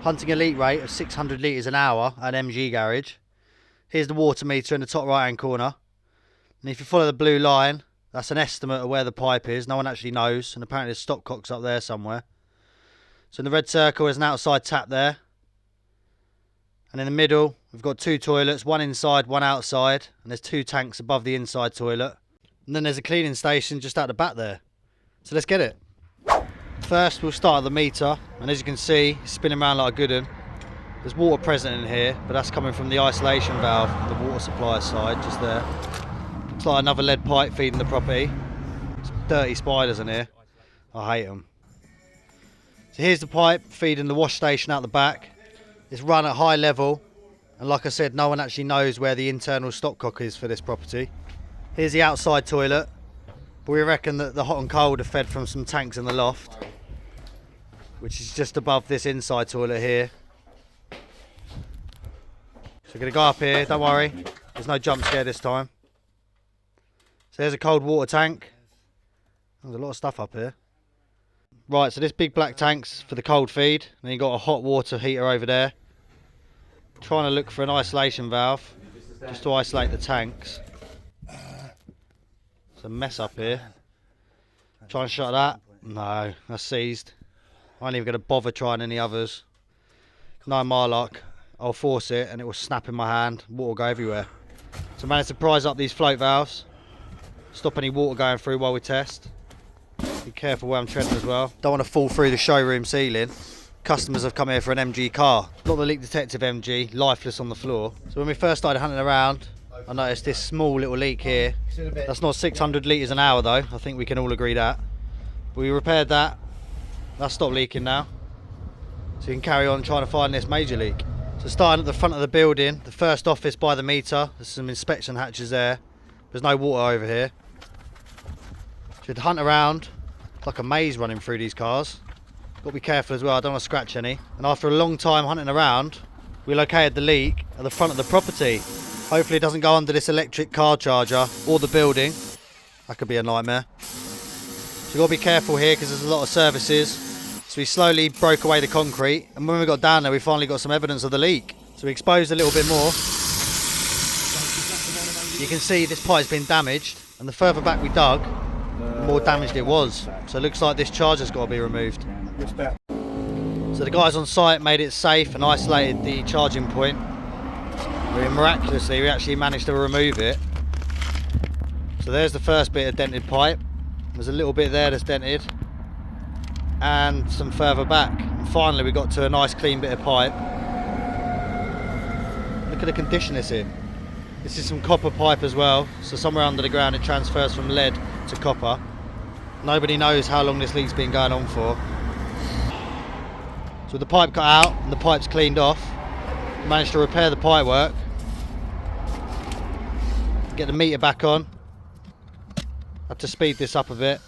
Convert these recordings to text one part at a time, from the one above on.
Hunting a leak rate of 600 litres an hour at an MG garage. Here's the water meter in the top right hand corner. And if you follow the blue line, that's an estimate of where the pipe is. No one actually knows, and apparently there's stopcocks up there somewhere. So in the red circle is an outside tap there. And in the middle, we've got 2 toilets, one inside, one outside. And there's 2 tanks above the inside toilet. And then there's a cleaning station just out the back there. So let's get it. First, we'll start at the meter. And as you can see, it's spinning around like a good one. There's water present in here, but that's coming from the isolation valve, the water supply side, just there. Looks like another lead pipe feeding the property. Some dirty spiders in here. I hate them. So here's the pipe feeding the wash station out the back. It's run at high level, and like I said, no one actually knows where the internal stopcock is for this property. Here's the outside toilet, but we reckon that the hot and cold are fed from some tanks in the loft, which is just above this inside toilet here. So we're going to go up here, don't worry, there's no jump scare this time. So there's a cold water tank. There's a lot of stuff up here. Right, so this big black tank's for the cold feed, and then you've got a hot water heater over there. Trying to look for an isolation valve, just to isolate the tanks. It's a mess up here. Try and shut that. No, that's seized. I ain't even going to bother trying any others. No my luck. I'll force it and it will snap in my hand. Water will go everywhere. So I managed to prise up these float valves. Stop any water going through while we test. Be careful where I'm treading as well. Don't want to fall through the showroom ceiling. Customers have come here for an MG car. Not the leak detective MG, lifeless on the floor. So when we first started hunting around, I noticed this small little leak here. That's not 600 litres an hour though. I think we can all agree that. But we repaired that. That's stopped leaking now. So you can carry on trying to find this major leak. So starting at the front of the building, the first office by the meter. There's some inspection hatches there. There's no water over here. Should hunt around. It's like a maze running through these cars. Got to be careful as well, I don't want to scratch any. And after a long time hunting around, we located the leak at the front of the property. Hopefully it doesn't go under this electric car charger or the building. That could be a nightmare. So you've got to be careful here because there's a lot of services. So we slowly broke away the concrete, and when we got down there we finally got some evidence of the leak. So we exposed a little bit more. You can see this pipe's been damaged, and the further back we dug, the more damaged it was. So it looks like this charger's got to be removed. So the guys on site made it safe and isolated the charging point. Miraculously we actually managed to remove it. So there's the first bit of dented pipe. There's a little bit there that's dented, and some further back. And finally we got to a nice clean bit of pipe. Look at the condition it's in. This is some copper pipe as well, so somewhere under the ground it transfers from lead to copper. Nobody knows how long this leak's been going on for. So with the pipe cut out and the pipes cleaned off, we managed to repair the pipe work, get the meter back on. Had to speed this up a bit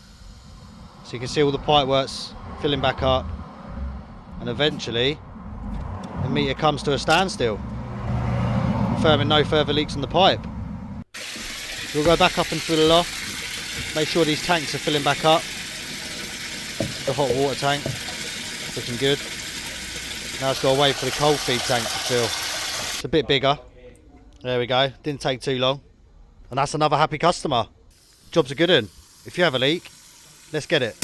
so you can see all the pipe works filling back up, and eventually the meter comes to a standstill, confirming no further leaks in the pipe. So we'll go back up into the loft, make sure these tanks are filling back up. The hot water tank, looking good. Now it's got to wait for the cold feed tank to fill. It's a bit bigger. There we go, didn't take too long. And that's another happy customer. Job's a good one. If you have a leak, let's get it.